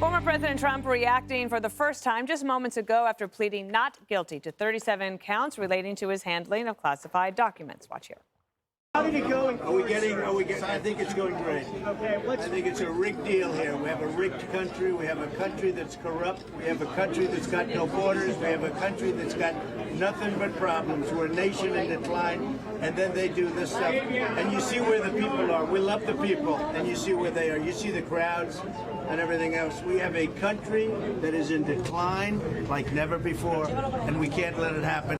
Former President Trump reacting for the first time just moments ago after pleading not guilty to 37 counts relating to his handling of classified documents. Watch here. How did it go? I think it's going great. Okay, I think it's a rigged deal here. We have a rigged country. We have a country that's corrupt. We have a country that's got no borders. We have a country that's got nothing but problems. We're a nation in decline, and then they do this stuff. And you see where the people are. We love the people, and you see where they are. You see the crowds and everything else. We have a country that is in decline like never before, and we can't let it happen.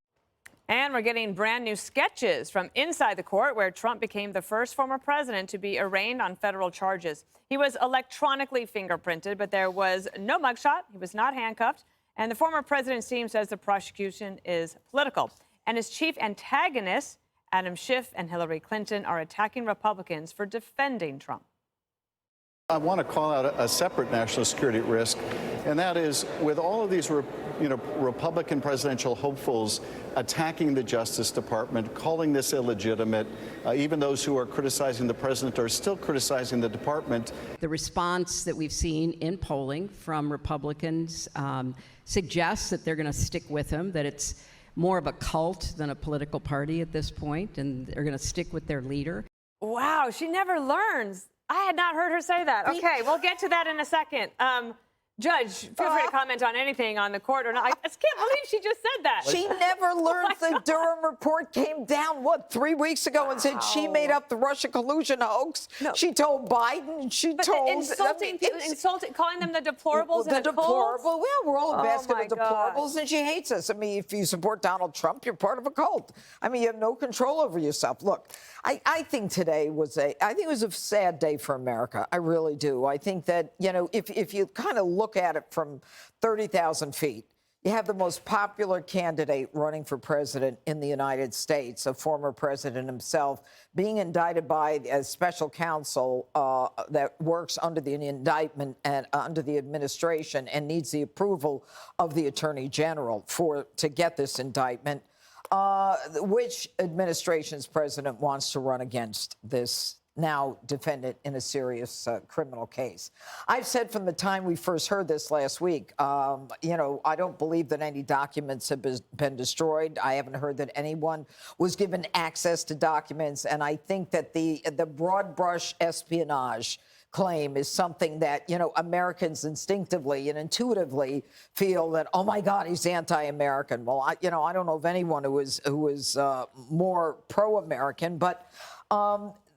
And we're getting brand new sketches from inside the court where Trump became the first former president to be arraigned on federal charges. He was electronically fingerprinted, but there was no mugshot. He was not handcuffed. And the former president's team says the prosecution is political. And his chief antagonists, Adam Schiff and Hillary Clinton, are attacking Republicans for defending Trump. I want to call out a separate national security risk, and that is with all of these Republican presidential hopefuls attacking the Justice Department, calling this illegitimate. Even those who are criticizing the president are still criticizing the department. The response that we've seen in polling from Republicans suggests that they're going to stick with him, that it's more of a cult than a political party at this point, and they're going to stick with their leader. Wow, she never learns. I had not heard her say that. Okay, we'll get to that in a second. Judge, feel free to comment on anything on the court or not. I just can't believe she just said that. She never learned the Durham report came down, 3 weeks ago and said she made up the Russia collusion hoax. No. She told Biden, she told... Insulting, calling them the deplorables and the deplorable. Well, we're all a basket of deplorables, God. And she hates us. I mean, if you support Donald Trump, you're part of a cult. I mean, you have no control over yourself. Look, I think today was a sad day for America. I really do. I think that, you know, if you kind of look at it from 30,000 feet, you have the most popular candidate running for president in the United States, a former president himself, being indicted by a special counsel that works under the indictment and under the administration and needs the approval of the attorney general to get this indictment. Which administration's president wants to run against this now defendant in a serious criminal case? I've said from the time we first heard this last week, you know, I don't believe that any documents have been destroyed. I haven't heard that anyone was given access to documents. And I think that the broad brush espionage claim is something that, you know, Americans instinctively and intuitively feel that, oh my God, he's anti-American. Well, I don't know of anyone who is more pro-American, but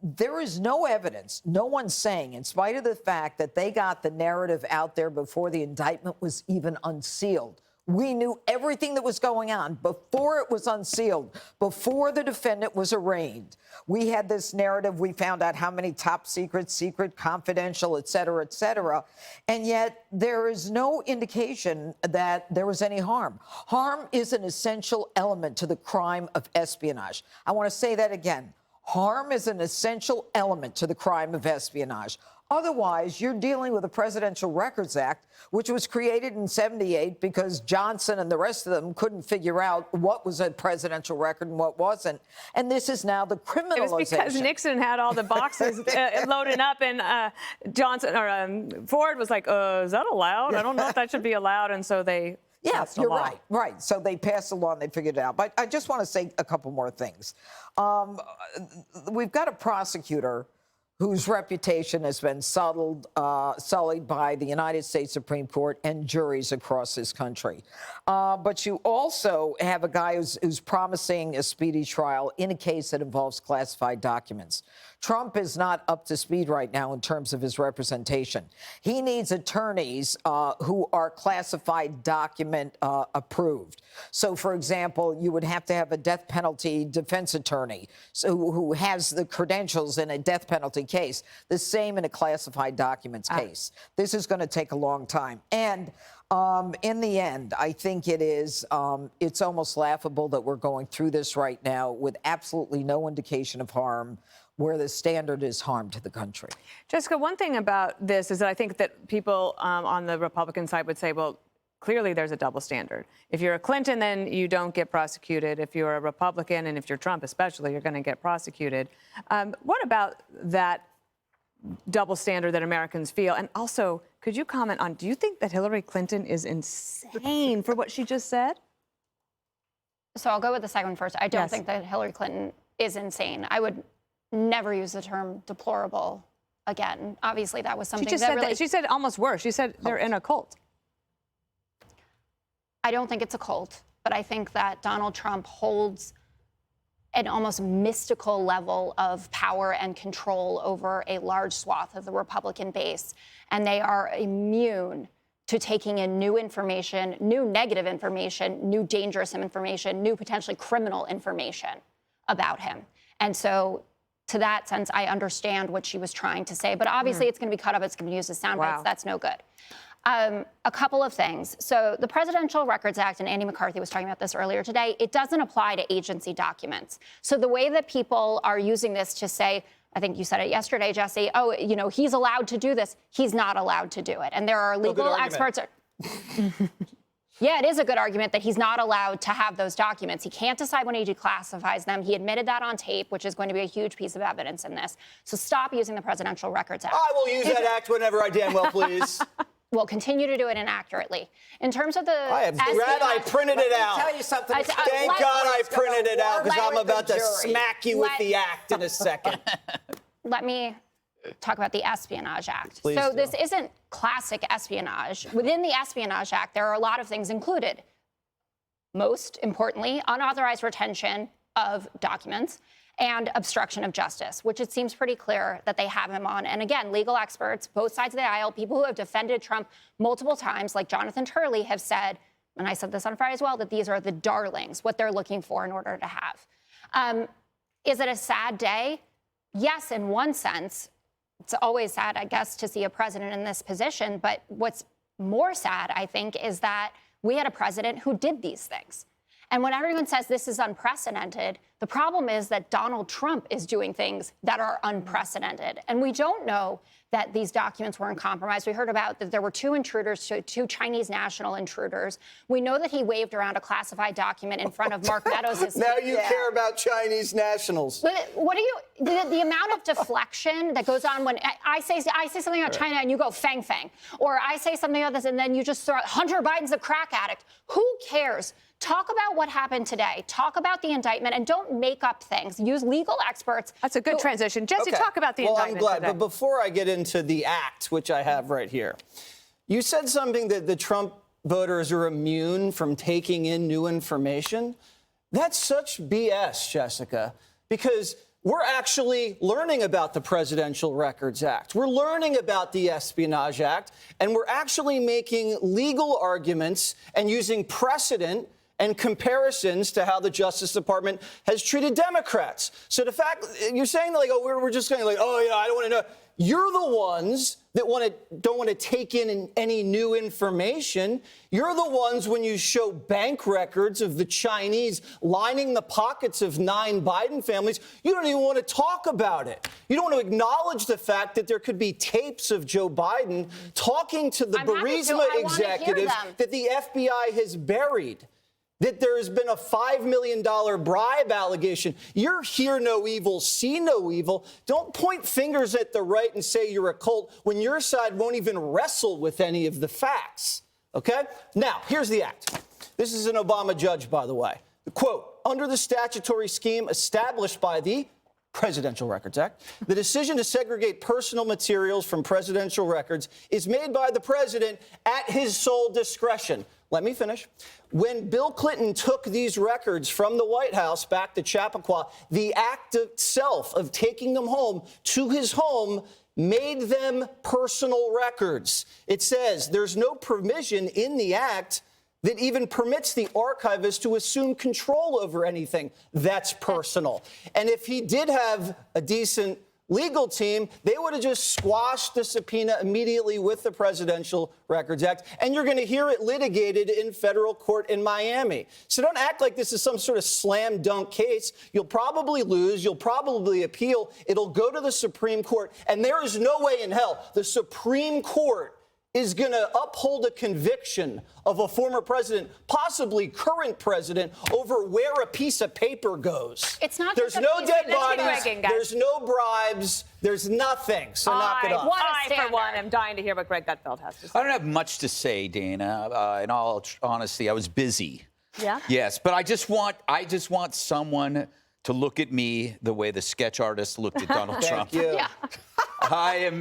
there is no evidence, no one's saying, in spite of the fact that they got the narrative out there before the indictment was even unsealed. We knew everything that was going on before it was unsealed, before the defendant was arraigned. We had this narrative. We found out how many top secret, confidential, et cetera, and yet there is no indication that there was any harm. Harm is an essential element to the crime of espionage. I want to say that again. Harm is an essential element to the crime of espionage. Otherwise, you're dealing with the Presidential Records Act, which was created in '78 because Johnson and the rest of them couldn't figure out what was a presidential record and what wasn't. And this is now the criminalization. It was because Nixon had all the boxes loaded up, and Johnson or Ford was like, "Is that allowed? I don't know if that should be allowed." And so they. Yeah, you're right. Right. So they passed a law and they figured it out. But I just want to say a couple more things. We've got a prosecutor whose reputation has been sullied by the United States Supreme Court and juries across this country. But you also have a guy who's promising a speedy trial in a case that involves classified documents. Trump is not up to speed right now in terms of his representation. He needs attorneys who are classified document approved. So, for example, you would have to have a death penalty defense attorney who has the credentials in a death penalty case. The same in a classified documents case. This is going to take a long time. And in the end, I think it's almost laughable that we're going through this right now with absolutely no indication of harm, where the standard is harm to the country. Jessica, one thing about this is that I think that people on the Republican side would say, well, clearly there's a double standard. If you're a Clinton, then you don't get prosecuted. If you're a Republican, and if you're Trump especially, you're going to get prosecuted. What about that double standard that Americans feel? And also, could you comment on, do you think that Hillary Clinton is insane for what she just said? So I'll go with the second one first. I don't think that Hillary Clinton is insane. I would never use the term deplorable again. Obviously, that was something She said almost worse. She said they're in a cult. I don't think it's a cult, but I think that Donald Trump holds an almost mystical level of power and control over a large swath of the Republican base, and they are immune to taking in new information, new negative information, new dangerous information, new potentially criminal information about him. And so to that sense, I understand what she was trying to say, but obviously it's going to be cut up, it's going to be used as sound bites. That's no good. A couple of things. So the Presidential Records Act, and Andy McCarthy was talking about this earlier today, it doesn't apply to agency documents. So the way that people are using this to say, I think you said it yesterday, Jesse, oh, you know, he's allowed to do this. He's not allowed to do it. And there are legal experts. Yeah, it is a good argument that he's not allowed to have those documents. He can't decide when he declassifies them. He admitted that on tape, which is going to be a huge piece of evidence in this. So stop using the Presidential Records Act. I will use that act whenever I damn well please. We'll continue to do it inaccurately. In terms of the I am glad I printed it out. Tell you something. Thank God I printed it out, because I'm about to smack you with the act in a second. Let me talk about the Espionage Act. Please so do. this isn't classic espionage. Within the Espionage Act, there are a lot of things included. Most importantly, unauthorized retention of documents and obstruction of justice, which it seems pretty clear that they have him on. And again, legal experts, both sides of the aisle, people who have defended Trump multiple times, like Jonathan Turley, have said, and I said this on Friday as well, that these are the darlings, what they're looking for in order to have. Is it a sad day? Yes, in one sense. It's always sad, I guess, to see a president in this position. But what's more sad, I think, is that we had a president who did these things. And when everyone says this is unprecedented, the problem is that Donald Trump is doing things that are unprecedented. And we don't know that these documents weren't compromised. We heard about that there were two intruders, two Chinese national intruders. We know that he waved around a classified document in front of Mark Meadows. Now you care about Chinese nationals. But what do you, the amount of deflection that goes on when I say something about China and you go fang fang, or I say something about this and then you just throw Hunter Biden's a crack addict. Who cares? Talk about what happened today. Talk about the indictment and don't make up things. Use legal experts. That's a good transition. Jesse, talk about the indictment. Well, I'm glad. Today. But before I get into the act, which I have right here, you said something that the Trump voters are immune from taking in new information. That's such BS, Jessica, because we're actually learning about the Presidential Records Act. We're learning about the Espionage Act, and we're actually making legal arguments and using precedent and comparisons to how the Justice Department has treated Democrats. So the fact you're saying like, oh, we're just going like, oh, yeah, I don't want to know. You're the ones that don't want to take in any new information. You're the ones when you show bank records of the Chinese lining the pockets of 9 Biden families, you don't even want to talk about it. You don't want to acknowledge the fact that there could be tapes of Joe Biden talking to the Burisma executives that the FBI has buried. That there has been a $5 million bribe allegation. You're hear no evil, see no evil. Don't point fingers at the right and say you're a cult when your side won't even wrestle with any of the facts. Okay? Now, here's the act. This is an Obama judge, by the way. Quote, under the statutory scheme established by the Presidential Records Act, the decision to segregate personal materials from presidential records is made by the president at his sole discretion. Let me finish. When Bill Clinton took these records from the White House back to Chappaqua, the act itself of taking them home to his home made them personal records. It says there's no provision in the act that even permits the archivist to assume control over anything that's personal. And if he did have a decent legal team, they would have just squashed the subpoena immediately with the Presidential Records Act, and you're going to hear it litigated in federal court in Miami. So don't act like this is some sort of slam dunk case. You'll probably lose. You'll probably appeal. It'll go to the Supreme Court, and there is no way in hell the Supreme Court is going to uphold a conviction of a former president, possibly current president, over where a piece of paper goes. It's not There's just a no piece dead of paper. bodies. Greg, guys. There's no bribes. There's nothing. So knock it off. What a I, for standard. one, am dying to hear what Greg Gutfeld has to say. I don't have much to say, Dana. In all honesty, I was busy. Yeah? Yes, but I just want someone to look at me the way the sketch artist looked at Donald Trump. Thank you. Yeah.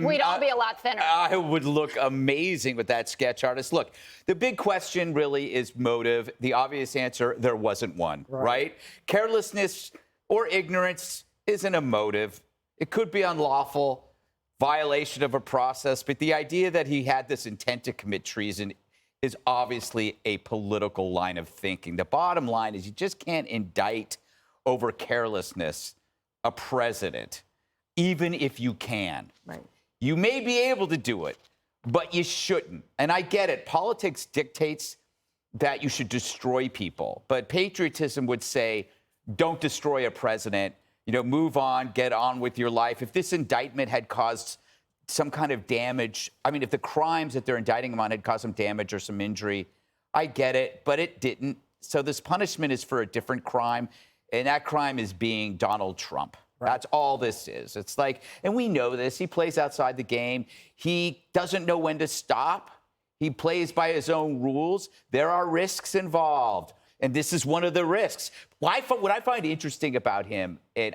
We'd all be a lot thinner. I would look amazing with that sketch artist. Look, the big question really is motive. The obvious answer, there wasn't one, right? Carelessness or ignorance isn't a motive. It could be unlawful, violation of a process, but the idea that he had this intent to commit treason is obviously a political line of thinking. The bottom line is you just can't indict over carelessness a president, even if you can. Right. You may be able to do it, but you shouldn't. And I get it. Politics dictates that you should destroy people. But patriotism would say, don't destroy a president. You know, move on, get on with your life. If this indictment had caused some kind of damage, I mean, if the crimes that they're indicting him on had caused some damage or some injury, I get it, but it didn't. So this punishment is for a different crime, and that crime is being Donald Trump. Right. That's all this is. It's like, and we know this, he plays outside the game. He doesn't know when to stop. He plays by his own rules. There are risks involved, and this is one of the risks. What I find interesting about him is,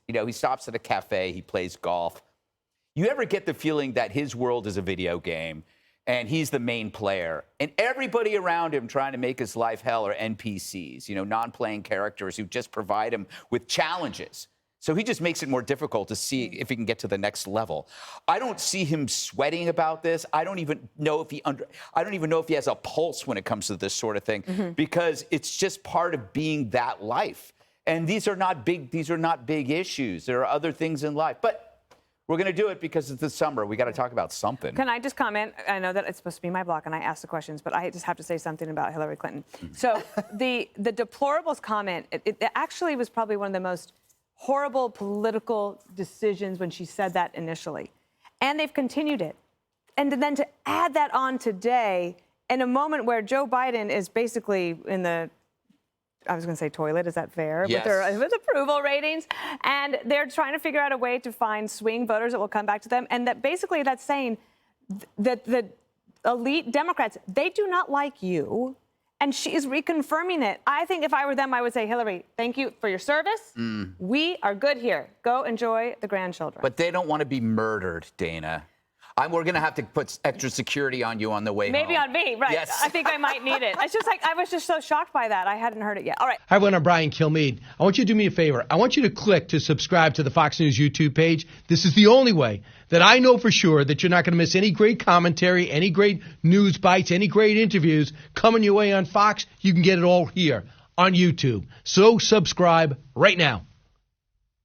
you know, he stops at a cafe, he plays golf. You ever get the feeling that his world is a video game and he's the main player, and everybody around him trying to make his life hell are NPCs, you know, non-playing characters who just provide him with challenges. So he just makes it more difficult to see if he can get to the next level. I don't see him sweating about this. I don't even know if he has a pulse when it comes to this sort of thing, because it's just part of being that life. And these are not big issues. There are other things in life. But we're going to do it because it's the summer. We got to talk about something. Can I just comment? I know that it's supposed to be my block and I ask the questions, but I just have to say something about Hillary Clinton. So the deplorables comment, it actually was probably one of the most horrible political decisions when she said that initially. And they've continued it. And then to add that on today, in a moment where Joe Biden is basically in the, I was going to say toilet, is that fair? Yes. With approval ratings. And they're trying to figure out a way to find swing voters that will come back to them. And that basically that's saying that the elite Democrats, they do not like you. And she's reconfirming it. I think if I were them, I would say, Hillary, thank you for your service. We are good here. Go enjoy the grandchildren. But they don't want to be murdered, Dana. We're going to have to put extra security on you on the way Maybe home. on me, right. Yes. I think I might need it. It's just like, I was just so shocked by that. I hadn't heard it yet. All right. Hi, everyone. I'm Brian Kilmeade. I want you to do me a favor. I want you to click to subscribe to the Fox News YouTube page. This is the only way that I know for sure that you're not going to miss any great commentary, any great news bites, any great interviews coming your way on Fox. You can get it all here on YouTube. So subscribe right now.